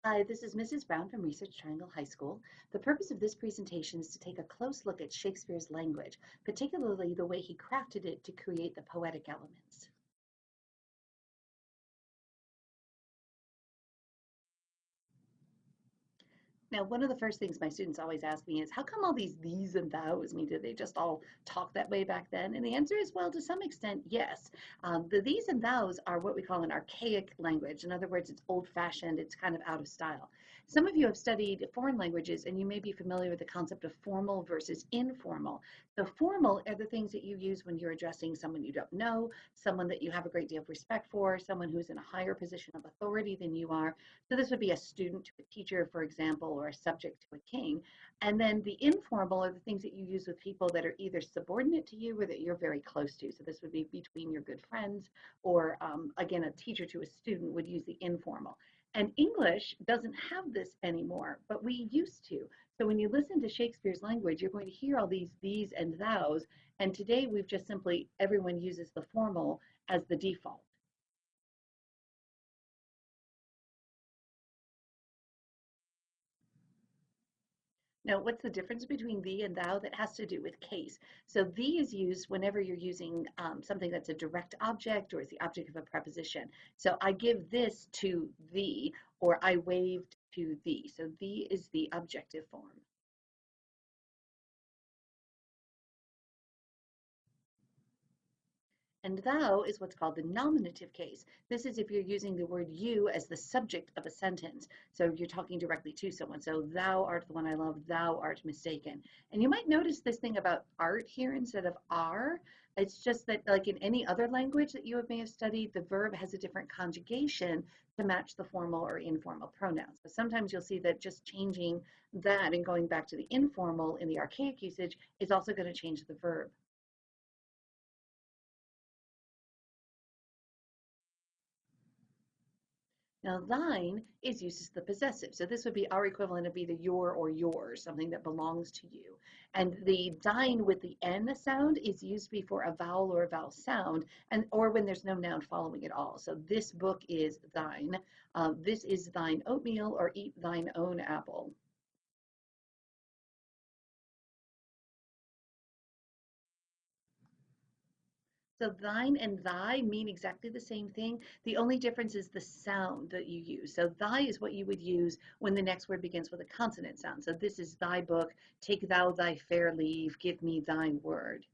Hi, this is Mrs. Brown from Research Triangle High School. The purpose of this presentation is to take a close look at Shakespeare's language, particularly the way he crafted it to create the poetic elements. Now, one of the first things my students always ask me is, how come all these and thous? I mean, did they just all talk that way back then? And the answer is, well, to some extent, yes. The these and thous are what we call an archaic language. In other words, it's old-fashioned, it's kind of out of style. Some of you have studied foreign languages, and you may be familiar with the concept of formal versus informal. So formal are the things that you use when you're addressing someone you don't know, someone that you have a great deal of respect for, someone who's in a higher position of authority than you are. So this would be a student to a teacher, for example, or a subject to a king. And then the informal are the things that you use with people that are either subordinate to you or that you're very close to. So this would be between your good friends, or again, a teacher to a student would use the informal. And English doesn't have this anymore, but we used to. So when you listen to Shakespeare's language, you're going to hear all these and thous. And today we've just simply, everyone uses the formal as the default. Now, what's the difference between thee and thou? That has to do with case. So thee is used whenever you're using something that's a direct object or is the object of a preposition. So I give this to thee, or I waved to thee. So thee is the objective form. And thou is what's called the nominative case. This is if you're using the word you as the subject of a sentence. So you're talking directly to someone. So thou art the one I love, thou art mistaken. And you might notice this thing about art here instead of are. It's just that, like in any other language that may have studied, the verb has a different conjugation to match the formal or informal pronouns. So sometimes you'll see that just changing that and going back to the informal in the archaic usage is also going to change the verb. Now, thine is used as the possessive. So this would be our equivalent of either your or yours, something that belongs to you. And the thine with the N sound is used before a vowel or a vowel sound, and or when there's no noun following it all. So this book is thine. This is thine oatmeal, or eat thine own apple. So thine and thy mean exactly the same thing. The only difference is the sound that you use. So thy is what you would use when the next word begins with a consonant sound. So this is thy book. Take thou thy fair leave. Give me thine word.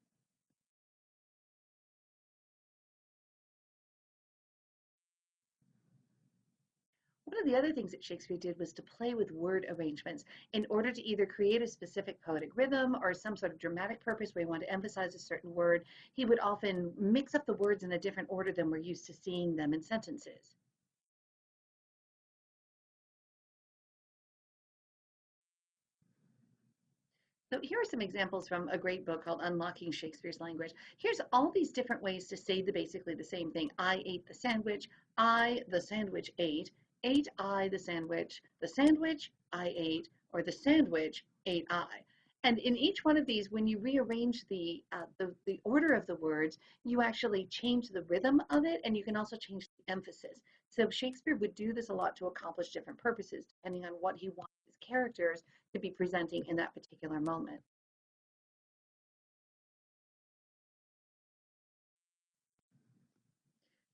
One of the other things that Shakespeare did was to play with word arrangements in order to either create a specific poetic rhythm or some sort of dramatic purpose where he wanted to emphasize a certain word. He would often mix up the words in a different order than we're used to seeing them in sentences. So here are some examples from a great book called Unlocking Shakespeare's Language. Here's all these different ways to say basically the same thing. I ate the sandwich. I, the sandwich, ate I the sandwich I ate, or the sandwich ate I. And in each one of these, when you rearrange the order of the words, you actually change the rhythm of it, and you can also change the emphasis. So Shakespeare would do this a lot to accomplish different purposes, depending on what he wanted his characters to be presenting in that particular moment.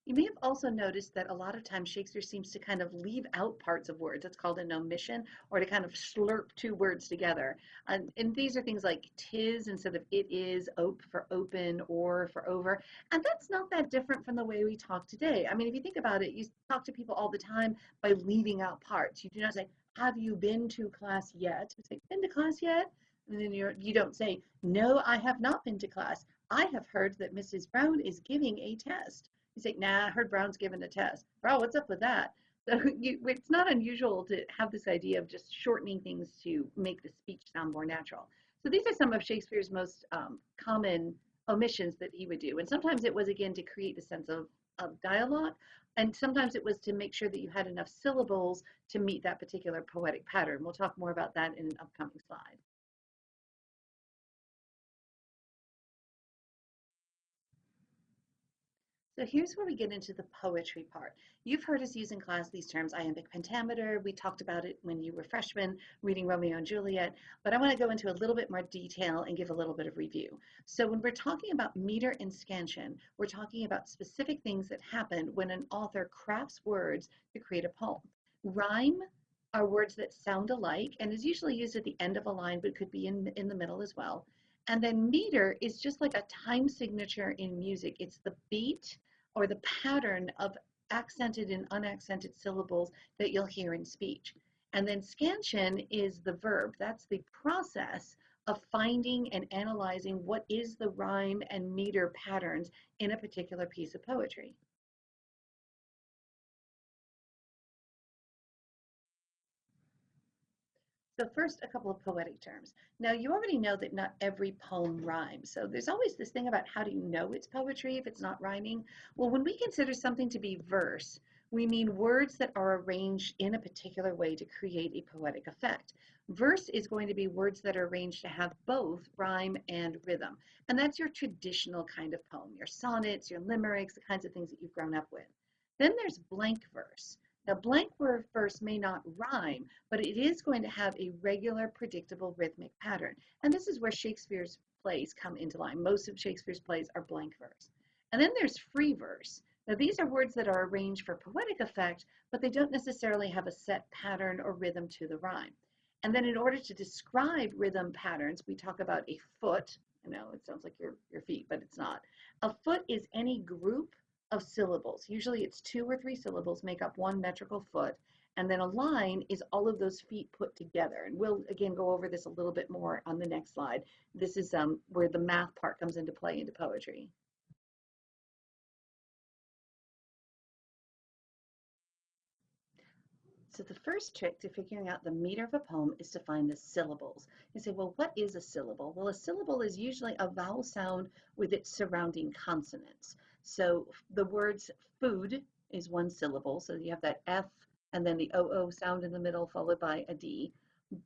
You may have also noticed that a lot of times Shakespeare seems to kind of leave out parts of words. It's called an omission, or to kind of slurp two words together. And these are things like tis instead of it is, ope for open, or for over. And that's not that different from the way we talk today. I mean, if you think about it, you talk to people all the time by leaving out parts. You do not say, have you been to class yet? You say, been to class yet? And then you don't say, no, I have not been to class. I have heard that Mrs. Brown is giving a test. You say, nah, I heard Brown's given a test. Bro, what's up with that? So it's not unusual to have this idea of just shortening things to make the speech sound more natural. So these are some of Shakespeare's most common omissions that he would do. And sometimes it was, again, to create the sense of dialogue. And sometimes it was to make sure that you had enough syllables to meet that particular poetic pattern. We'll talk more about that in an upcoming slide. So here's where we get into the poetry part. You've heard us use in class these terms, iambic pentameter. We talked about it when you were freshmen reading Romeo and Juliet, but I want to go into a little bit more detail and give a little bit of review. So when we're talking about meter and scansion, we're talking about specific things that happen when an author crafts words to create a poem. Rhyme are words that sound alike and is usually used at the end of a line, but it could be in the middle as well. And then meter is just like a time signature in music. It's the beat or the pattern of accented and unaccented syllables that you'll hear in speech. And then scansion is the verb. That's the process of finding and analyzing what is the rhyme and meter patterns in a particular piece of poetry. So first, a couple of poetic terms. Now, you already know that not every poem rhymes. So there's always this thing about how do you know it's poetry if it's not rhyming? Well, when we consider something to be verse, we mean words that are arranged in a particular way to create a poetic effect. Verse is going to be words that are arranged to have both rhyme and rhythm. And that's your traditional kind of poem, your sonnets, your limericks, the kinds of things that you've grown up with. Then there's blank verse. Now, blank word verse may not rhyme, but it is going to have a regular, predictable rhythmic pattern. And this is where Shakespeare's plays come into line. Most of Shakespeare's plays are blank verse. And then there's free verse. Now, these are words that are arranged for poetic effect, but they don't necessarily have a set pattern or rhythm to the rhyme. And then in order to describe rhythm patterns, we talk about a foot. I know it sounds like your feet, but it's not. A foot is any group of syllables. Usually it's 2 or 3 syllables make up one metrical foot. And then a line is all of those feet put together. And we'll again go over this a little bit more on the next slide. This is where the math part comes into play into poetry. So the first trick to figuring out the meter of a poem is to find the syllables. You say, well, what is a syllable? Well, a syllable is usually a vowel sound with its surrounding consonants. So the words food is one syllable. So you have that F and then the OO sound in the middle followed by a D.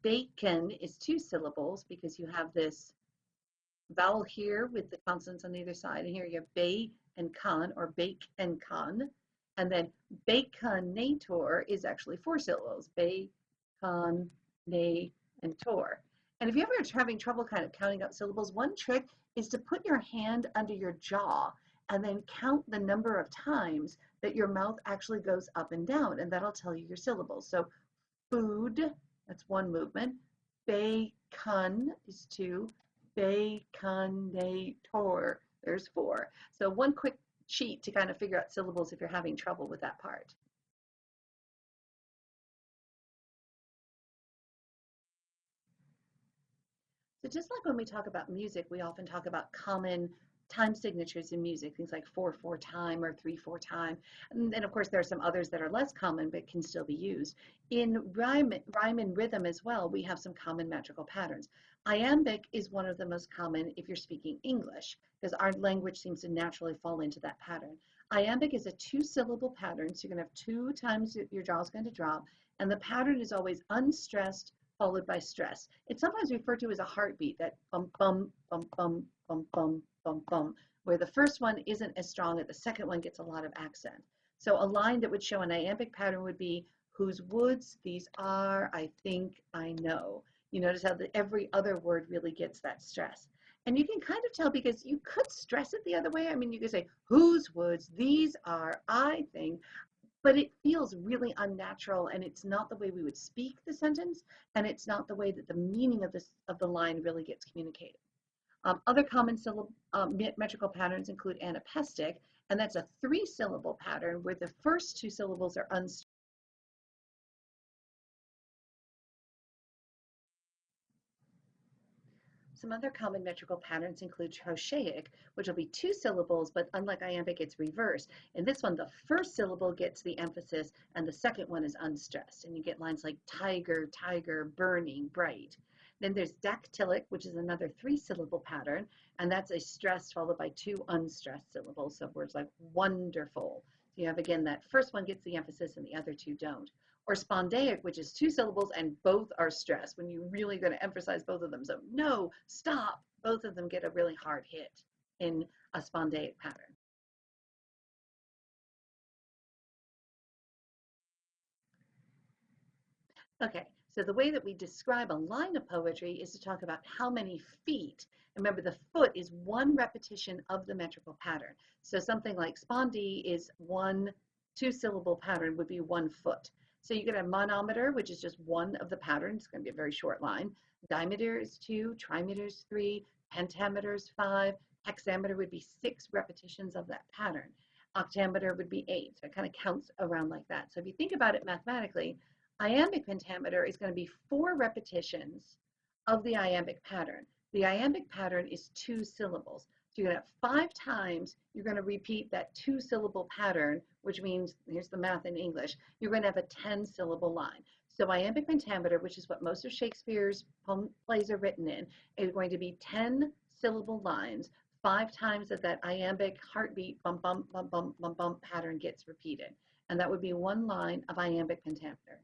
Bacon is 2 syllables because you have this vowel here with the consonants on either side. And here you have bay and con or bake and con. And then baconator is actually 4 syllables. Bacon, nay, and tor. And if you're ever having trouble kind of counting up syllables, one trick is to put your hand under your jaw and then count the number of times that your mouth actually goes up and down, and that'll tell you your syllables. So food, that's 1 movement. Bacon is 2. Baconator, there's 4. So one quick cheat to kind of figure out syllables if you're having trouble with that part. So just like when we talk about music, we often talk about common time signatures in music, things like 4/4 time or 3/4 time. And then of course there are some others that are less common but can still be used. In rhyme and rhythm as well, we have some common metrical patterns. Iambic is one of the most common if you're speaking English, because our language seems to naturally fall into that pattern. Iambic is a 2-syllable pattern, so you're going to have 2 times your jaw is going to drop, and the pattern is always unstressed followed by stress. It's sometimes referred to as a heartbeat, that bum, bum, bum, bum, bum, bum, bum, bum, where the first one isn't as strong and the second one gets a lot of accent. So a line that would show an iambic pattern would be, whose woods these are, I think, I know. You notice how every other word really gets that stress. And you can kind of tell because you could stress it the other way. I mean, you could say, whose woods these are, I think, but it feels really unnatural, and it's not the way we would speak the sentence, and it's not the way that the meaning of the line really gets communicated. Other common metrical patterns include anapestic, and that's a 3-syllable pattern where the first 2 syllables are unstressed. Some other common metrical patterns include Archaic, which will be 2 syllables, but unlike iambic, it's reversed. In this one, the first syllable gets the emphasis, and the second one is unstressed. And you get lines like tiger, tiger, burning, bright. Then there's dactylic, which is another 3-syllable pattern, and that's a stressed followed by 2 unstressed syllables. So words like wonderful. So you have, again, that first one gets the emphasis and the other 2 don't. Or spondaic, which is 2 syllables and both are stressed when you're really going to emphasize both of them. So no, stop. Both of them get a really hard hit in a spondaic pattern. Okay, so the way that we describe a line of poetry is to talk about how many feet. Remember, the foot is one repetition of the metrical pattern. So something like spondee is one two-syllable pattern would be 1 foot. So you get a monometer, which is just one of the patterns. It's going to be a very short line. Dimeter is 2, trimeter is 3, pentameter is 5, hexameter would be 6 repetitions of that pattern. Octameter would be 8. So it kind of counts around like that. So if you think about it mathematically, iambic pentameter is going to be 4 repetitions of the iambic pattern. The iambic pattern is 2 syllables. So you're going to have 5 times, you're going to repeat that 2-syllable pattern, which means, here's the math in English, you're going to have a 10-syllable line. So iambic pentameter, which is what most of Shakespeare's plays are written in, is going to be 10-syllable lines, 5 times that iambic heartbeat bump, bump, bump, bump, bump, bump pattern gets repeated. And that would be 1 line of iambic pentameter.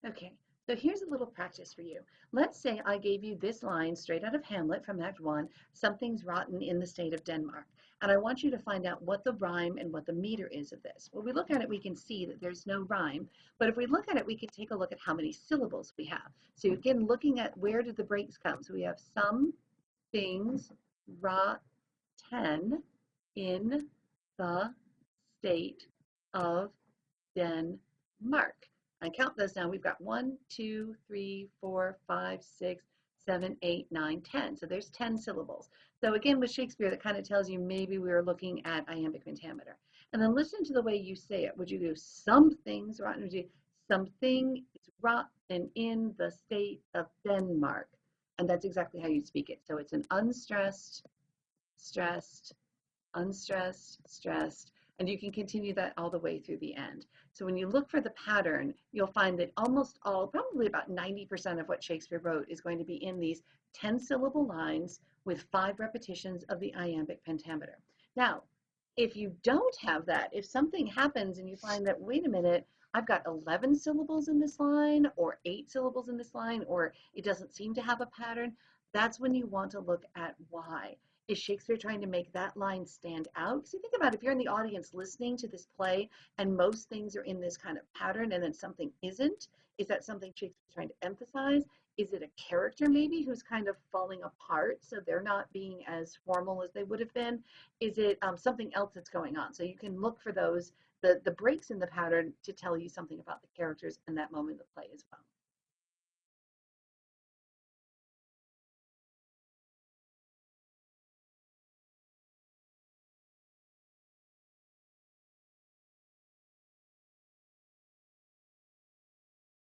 Okay, so here's a little practice for you. Let's say I gave you this line straight out of Hamlet from Act 1, something's rotten in the state of Denmark. And I want you to find out what the rhyme and what the meter is of this. When we look at it, we can see that there's no rhyme. But if we look at it, we can take a look at how many syllables we have. So again, looking at where did the breaks come. So we have some things rotten in the state of Denmark. I count those down. We've got 1, 2, 3, 4, 5, 6, 7, 8, 9, 10. So there's 10 syllables. So again, with Shakespeare, that kind of tells you maybe we were looking at iambic pentameter. And then listen to the way you say it. Would you do something's rotten? Would you something is rotten in the state of Denmark? And that's exactly how you speak it. So it's an unstressed, stressed, unstressed, stressed, and you can continue that all the way through the end. So when you look for the pattern, you'll find that almost all, probably about 90% of what Shakespeare wrote is going to be in these 10-syllable lines with 5 repetitions of the iambic pentameter. Now, if you don't have that, if something happens and you find that, wait a minute, I've got 11 syllables in this line or 8 syllables in this line, or it doesn't seem to have a pattern, that's when you want to look at why. Is Shakespeare trying to make that line stand out? Because you think about it, if you're in the audience listening to this play and most things are in this kind of pattern and then something isn't, is that something Shakespeare's trying to emphasize? Is it a character maybe who's kind of falling apart so they're not being as formal as they would have been? Is it something else that's going on? So you can look for those, the breaks in the pattern to tell you something about the characters in that moment of the play as well.